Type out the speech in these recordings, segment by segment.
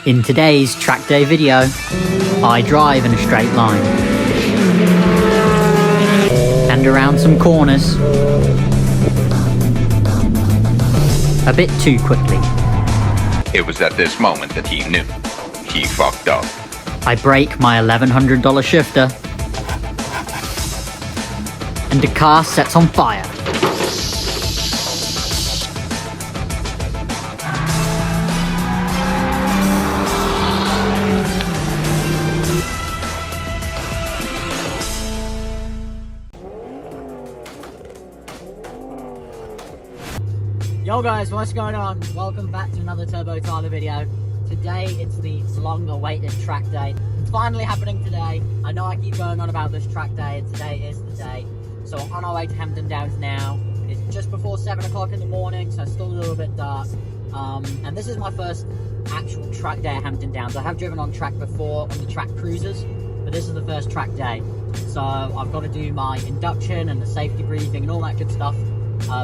In today's track day video, I drive in a straight line and around some corners a bit too quickly. It was at this moment that he knew he fucked up. I break my $1,100 shifter and the car sets on fire. Yo guys, what's going on? Welcome back to another Turbo Tyler video. Today it's the long awaited track day. It's finally happening today. I know I keep going on about this track day and today is the day. So we're on our way to Hampton Downs now. It's just before 7 o'clock in the morning, so it's still a little bit dark. And this is my first actual track day at Hampton Downs. I have driven on track before on the track cruisers, but this is the first track day. So I've got to do my induction and the safety briefing and all that good stuff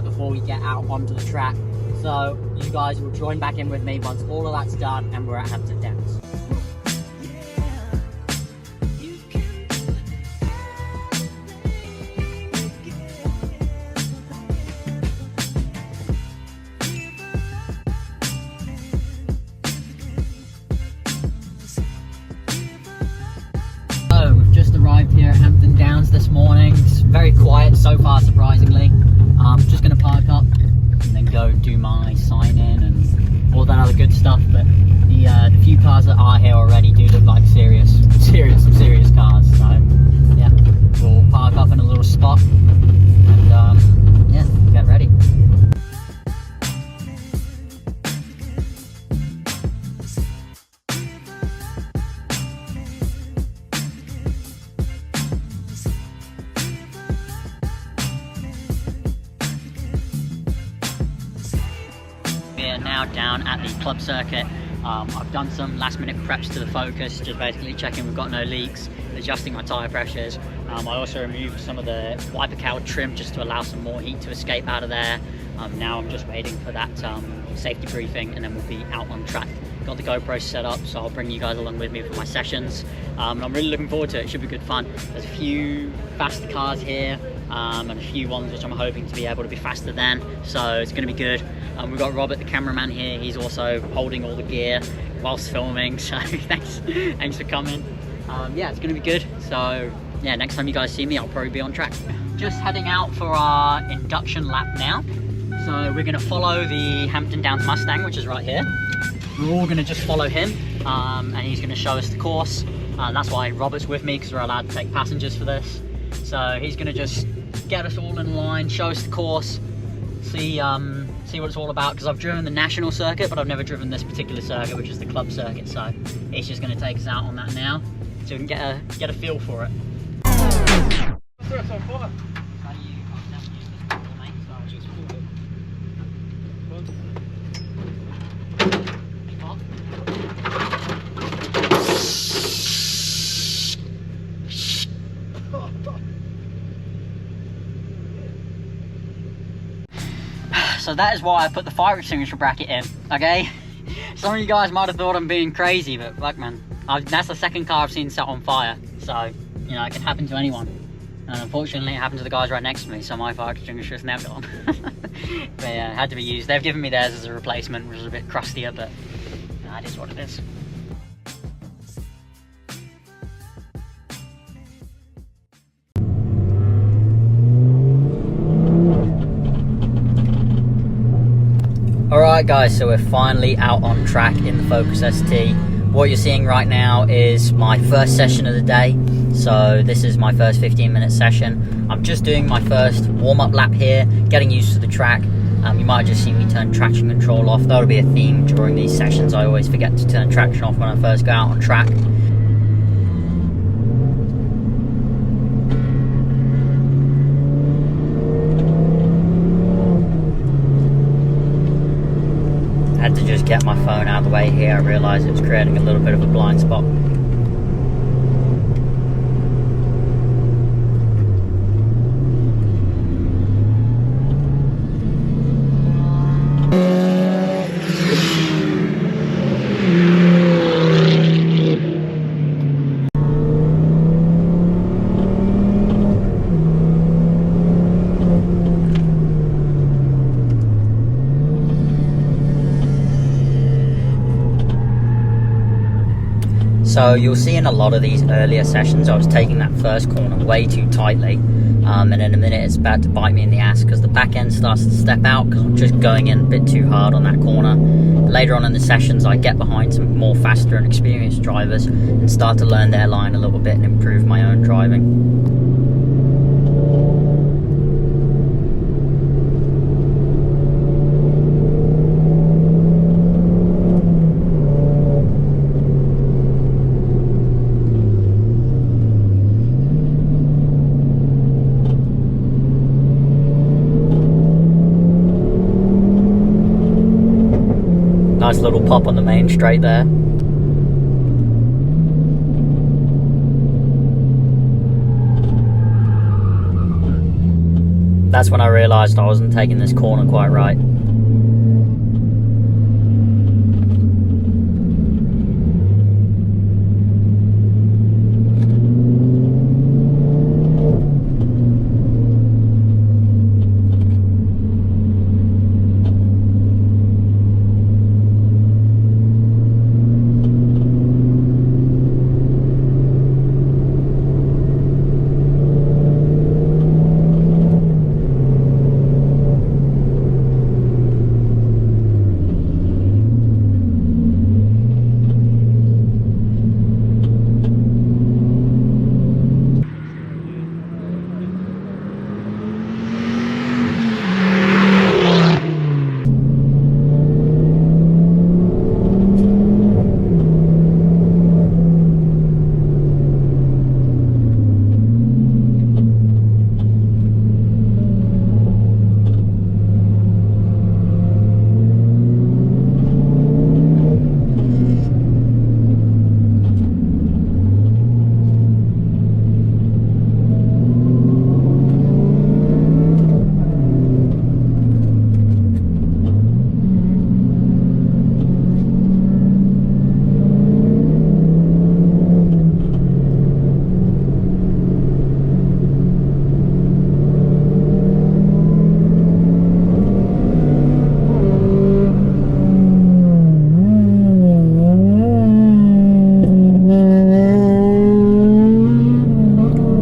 before we get out onto the track. So you guys will join back in with me once all of that's done and we're at Hampton Downs. So we've just arrived here at Hampton Downs this morning. It's very quiet so far, surprisingly. I'm just going to park up and then go do my sign in and all that other good stuff. But the few cars that are here already do look like some serious cars. So yeah, we'll park up in a little spot and yeah, get ready. Now down at the club circuit. I've done some last minute preps to the Focus, just basically checking we've got no leaks, adjusting my tyre pressures. I also removed some of the wiper cowl trim just to allow some more heat to escape out of there. Now I'm just waiting for that safety briefing and then we'll be out on track. Got the GoPro set up, so I'll bring you guys along with me for my sessions. And I'm really looking forward to it. It should be good fun. There's a few faster cars here and a few ones which I'm hoping to be able to be faster than, so it's going to be good. We've got Robert, the cameraman here. He's also holding all the gear whilst filming, so thanks for coming. Yeah, it's going to be good. So yeah, next time you guys see me, I'll probably be on track. Just heading out for our induction lap now. So we're going to follow the Hampton Downs Mustang, which is right here. We're all going to just follow him, and he's going to show us the course. That's why Robert's with me, because we're allowed to take passengers for this. So he's going to just get us all in line, show us the course, see what it's all about, because I've driven the national circuit, but I've never driven this particular circuit, which is the club circuit. So he's just going to take us out on that now, so we can get a feel for it. So that is why I put the fire extinguisher bracket in, okay? Some of you guys might have thought I'm being crazy, but fuck man, that's the second car I've seen set on fire. So, you know, it can happen to anyone. And unfortunately it happened to the guys right next to me, so my fire extinguisher is now gone. But yeah, it had to be used. They've given me theirs as a replacement, which is a bit crustier, but that is what it is. Alright guys, so we're finally out on track in the Focus ST. What you're seeing right now is my first session of the day. So this is my first 15-minute session. I'm just doing my first warm-up lap here, getting used to the track. You might just see me turn traction control off. That'll be a theme during these sessions. I always forget to turn traction off when I first go out on track. Had to just get my phone out of the way here. I realised it was creating a little bit of a blind spot. So you'll see in a lot of these earlier sessions, I was taking that first corner way too tightly, and in a minute it's about to bite me in the ass because the back end starts to step out because I'm just going in a bit too hard on that corner. Later on in the sessions, I get behind some more faster and experienced drivers and start to learn their line a little bit and improve my own driving. Nice little pop on the main straight there. That's when I realised I wasn't taking this corner quite right.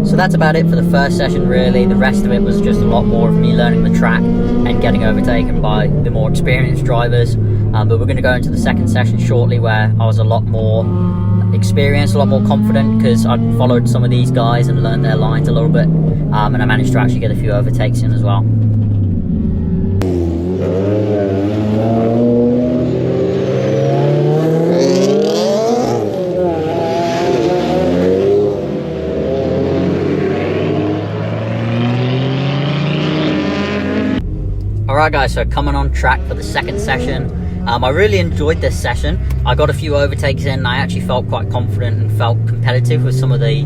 So that's about it for the first session really. The rest of it was just a lot more of me learning the track and getting overtaken by the more experienced drivers. But we're going to go into the second session shortly where I was a lot more experienced, a lot more confident because I'd followed some of these guys and learned their lines a little bit. And I managed to actually get a few overtakes in as well. Alright guys, so coming on track for the second session. I really enjoyed this session. I got a few overtakes in and I actually felt quite confident and felt competitive with some of the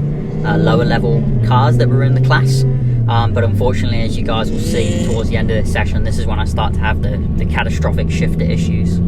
lower level cars that were in the class. But unfortunately, as you guys will see towards the end of this session, this is when I start to have the catastrophic shifter issues.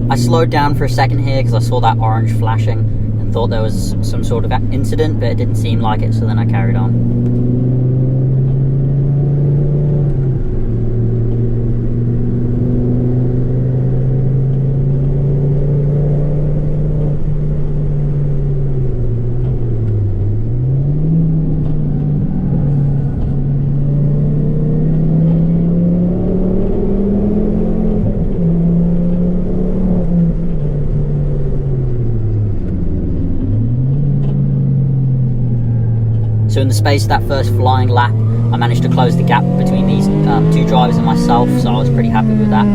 I slowed down for a second here because I saw that orange flashing and thought there was some sort of incident, but it didn't seem like it, so then I carried on. So in the space of that first flying lap, I managed to close the gap between these two drivers and myself, so I was pretty happy with that.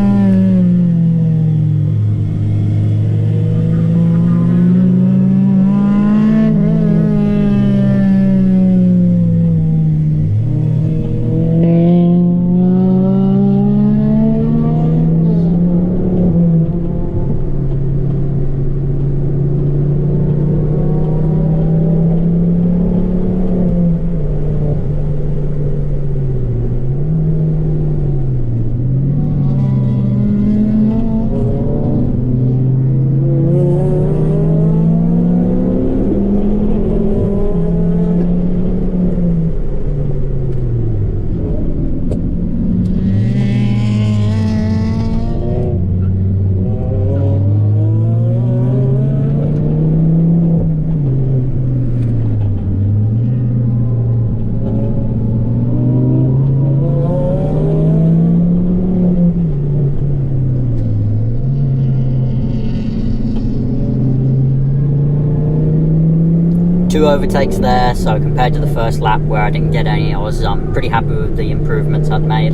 overtakes there, so compared to the first lap where I didn't get any, I was pretty happy with the improvements I'd made.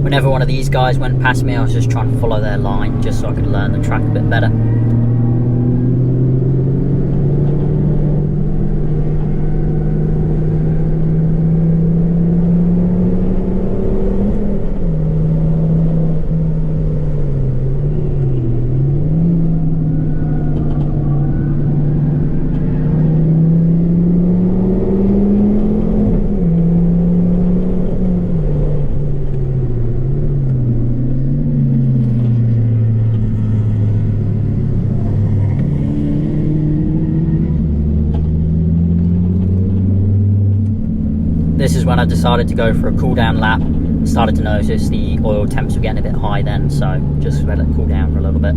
Whenever one of these guys went past me, I was just trying to follow their line just so I could learn the track a bit better. This is when I decided to go for a cool down lap. Started to notice the oil temps were getting a bit high then, so just let it cool down for a little bit.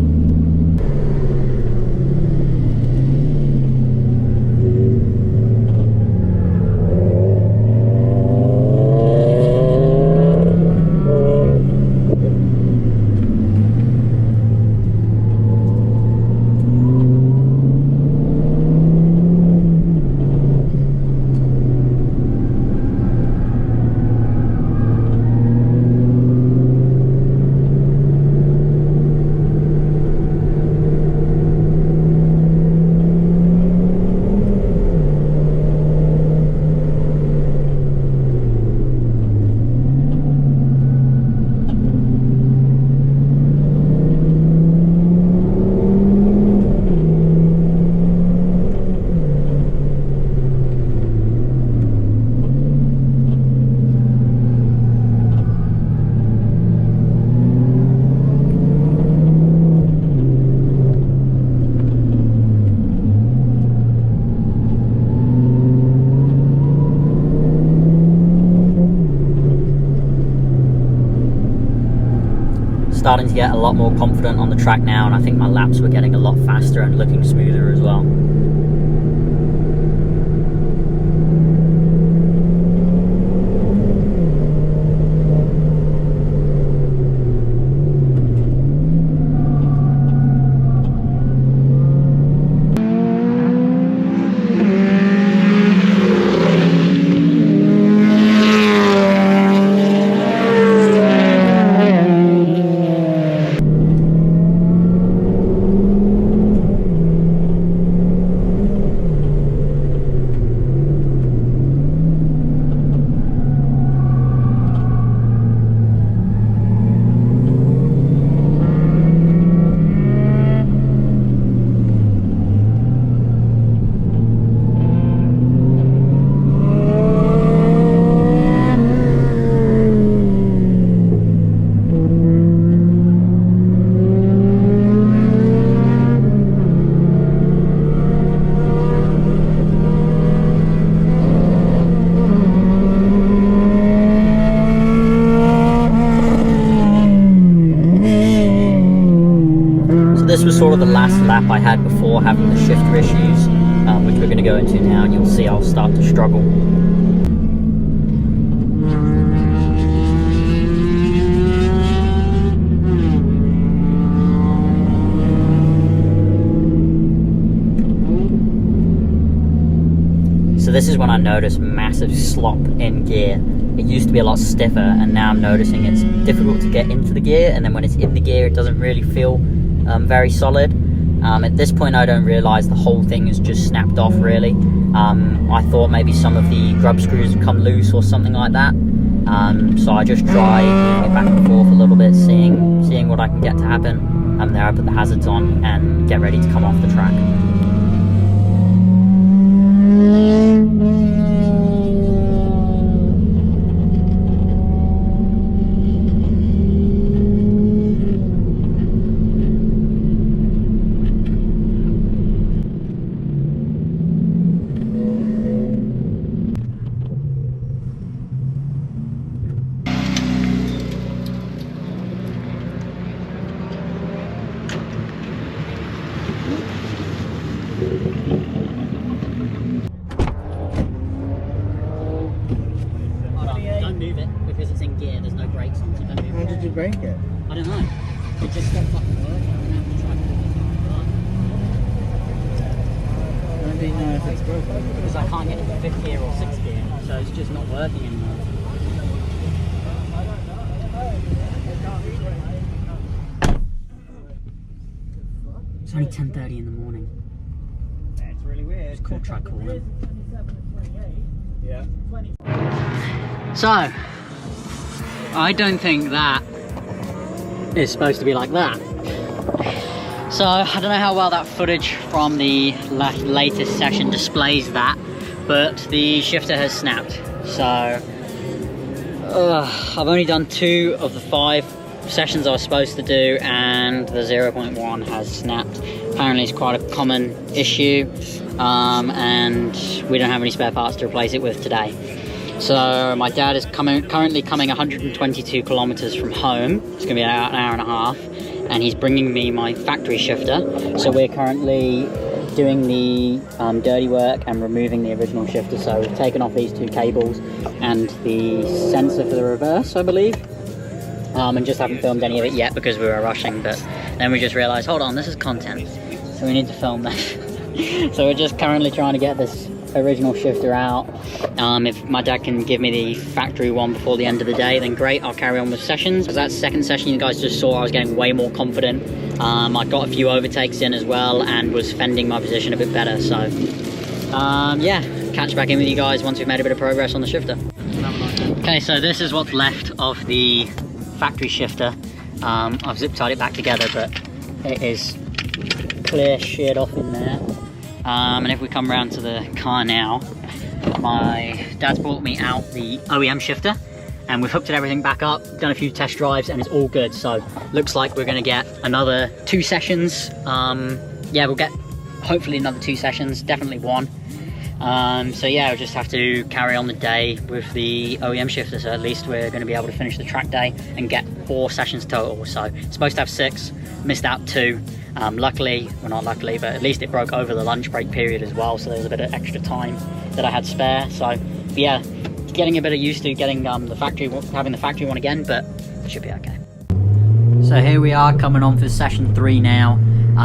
Starting to get a lot more confident on the track now, and I think my laps were getting a lot faster and looking smoother as well. lap I had before having the shifter issues, which we're going to go into now, and you'll see I'll start to struggle. So this is when I noticed massive slop in gear. It used to be a lot stiffer, and now I'm noticing it's difficult to get into the gear, and then when it's in the gear it doesn't really feel very solid. At this point I don't realise the whole thing is just snapped off really. I thought maybe some of the grub screws have come loose or something like that. So I just try moving it back and forth a little bit, seeing what I can get to happen. There I put the hazards on and get ready to come off the track. Break it? I don't know. It just stopped fucking working. I'm gonna have to try to How do you know if it's broken? because I can't get into 5th gear or 6th gear, so it's just not working anymore. It's only 10:30 in the morning. It's really weird. It's cool, try calling. Yeah. So, I don't think that is supposed to be like that. So I don't know how well that footage from the latest session displays that, but the shifter has snapped. So I've only done 2 of the 5 sessions I was supposed to do, and the 0.1 has snapped. Apparently it's quite a common issue, and we don't have any spare parts to replace it with today. So my dad is currently coming 122 kilometers from home. It's gonna be about an hour and a half, and he's bringing me my factory shifter. So we're currently doing the dirty work and removing the original shifter. So we've taken off these 2 cables and the sensor for the reverse, I believe, and just haven't filmed any of it yet because we were rushing. But then we just realized, hold on, this is content, so we need to film this. So we're just currently trying to get this original shifter out. If my dad can give me the factory one before the end of the day, then great, I'll carry on with sessions. Because that second session you guys just saw, I was getting way more confident. I got a few overtakes in as well and was fending my position a bit better. So yeah, catch back in with you guys once we've made a bit of progress on the shifter. Okay, so this is what's left of the factory shifter. I've zip tied it back together, but it is clear sheared off in there. And if we come around to the car now, my dad's brought me out the OEM shifter, and we've hooked everything back up, done a few test drives, and it's all good. So looks like we're going to get another 2 sessions. Yeah, we'll get hopefully another 2 sessions, definitely 1. So yeah, we'll just have to carry on the day with the OEM shifter. So at least we're going to be able to finish the track day and get 4 sessions total. So it's supposed to have 6, missed out 2. Luckily, well not luckily, but at least it broke over the lunch break period as well, so there was a bit of extra time that I had spare. So yeah, getting a bit of used to getting having the factory one again, but it should be okay. So here we are coming on for session 3 now.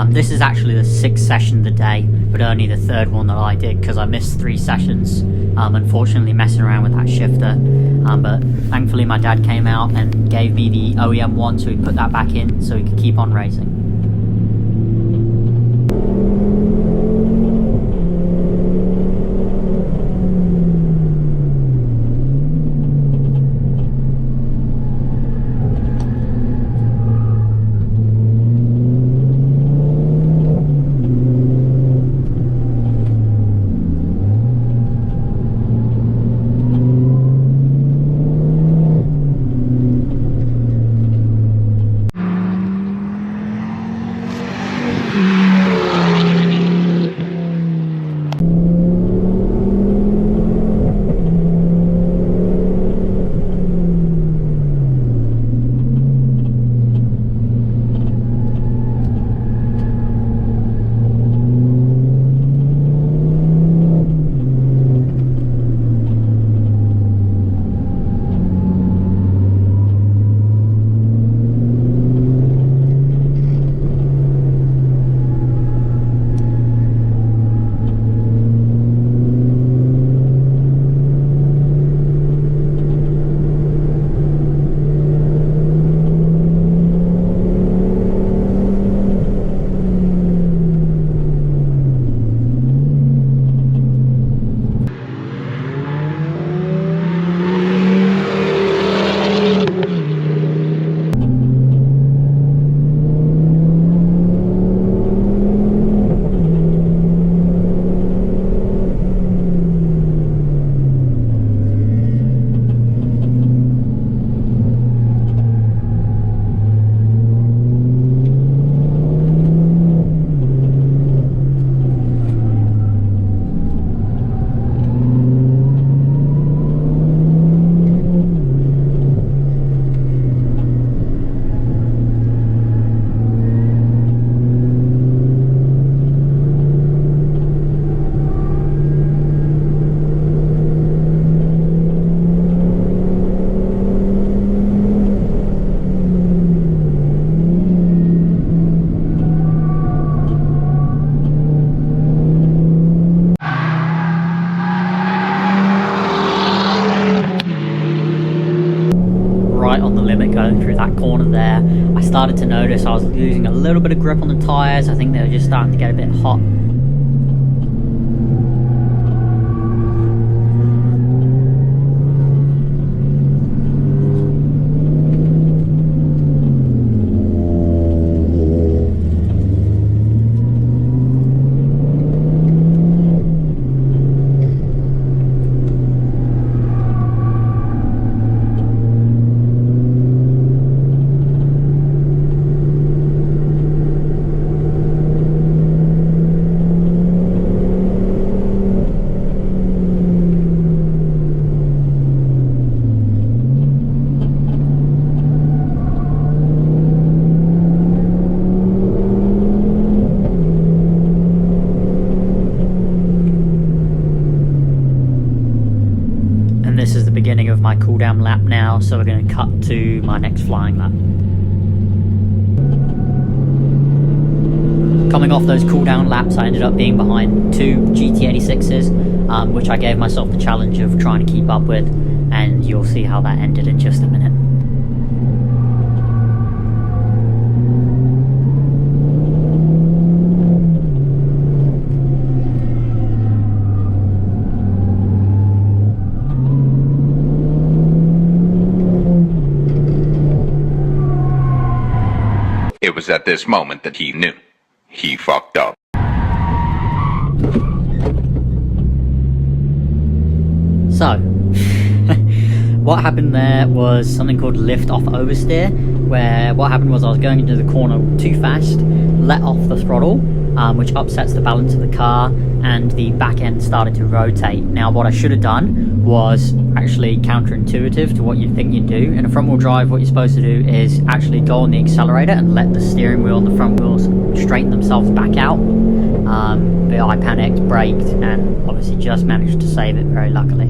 This is actually the 6th session of the day, but only the 3rd one that I did because I missed 3 sessions, unfortunately messing around with that shifter. But thankfully my dad came out and gave me the OEM one, so we put that back in so we could keep on racing. started to notice I was losing a little bit of grip on the tyres. I think they were just starting to get a bit hot. This is the beginning of my cool down lap now, so we're going to cut to my next flying lap. Coming off those cool down laps, I ended up being behind two GT86s, which I gave myself the challenge of trying to keep up with, and you'll see how that ended in just a minute. It was at this moment that he knew. He fucked up. So, what happened there was something called lift off oversteer, where what happened was I was going into the corner too fast, let off the throttle, which upsets the balance of the car, and the back end started to rotate. Now what I should have done was actually counterintuitive to what you'd think you'd do. In a front wheel drive, what you're supposed to do is actually go on the accelerator and let the steering wheel and the front wheels straighten themselves back out. But I panicked, braked, and obviously just managed to save it very luckily.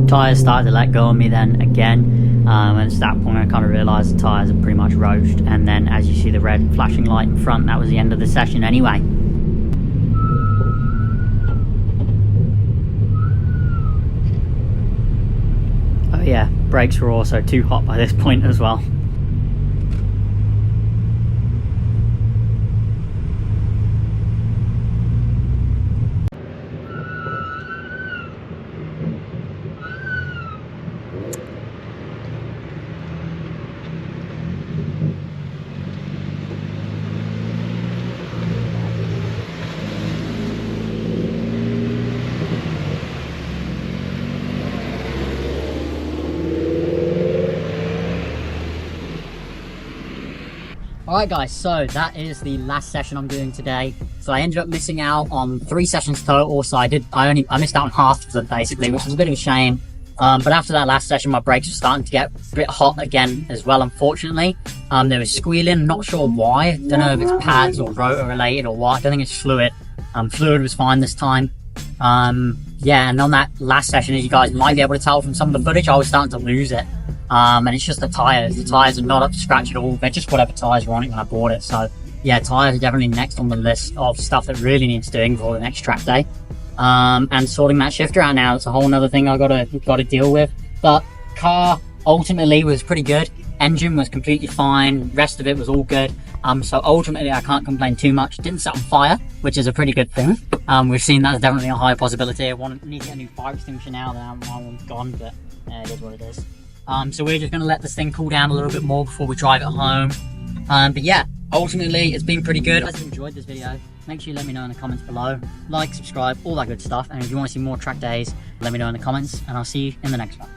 Tyres started to let go of me then again, and it's that point I kind of realised the tyres are pretty much roached, and then as you see the red flashing light in front, that was the end of the session anyway. Oh yeah, brakes were also too hot by this point as well. Alright guys, so that is the last session I'm doing today. So I ended up missing out on 3 sessions total, so I missed out on half of them basically, which was a bit of a shame. But after that last session, my brakes were starting to get a bit hot again as well, unfortunately. They were squealing, not sure why. Don't know if it's pads or rotor related or what. I don't think it's fluid. Fluid was fine this time. Yeah, and on that last session, as you guys might be able to tell from some of the footage, I was starting to lose it. And it's just the tyres. The tyres are not up to scratch at all. They're just whatever tyres were on it when I bought it. So yeah, tyres are definitely next on the list of stuff that really needs doing for the next track day. And sorting that shifter out now, it's a whole other thing I gotta deal with. But car ultimately was pretty good. Engine was completely fine. Rest of it was all good. So ultimately I can't complain too much. Didn't set on fire, which is a pretty good thing. We've seen that's definitely a high possibility. I need to get a new fire extinguisher now that my one's gone, but it is what it is. So we're just gonna let this thing cool down a little bit more before we drive it home. But yeah, ultimately it's been pretty good. If you enjoyed this video, make sure you let me know in the comments below. Like, subscribe, all that good stuff. And if you want to see more track days, let me know in the comments, and I'll see you in the next one.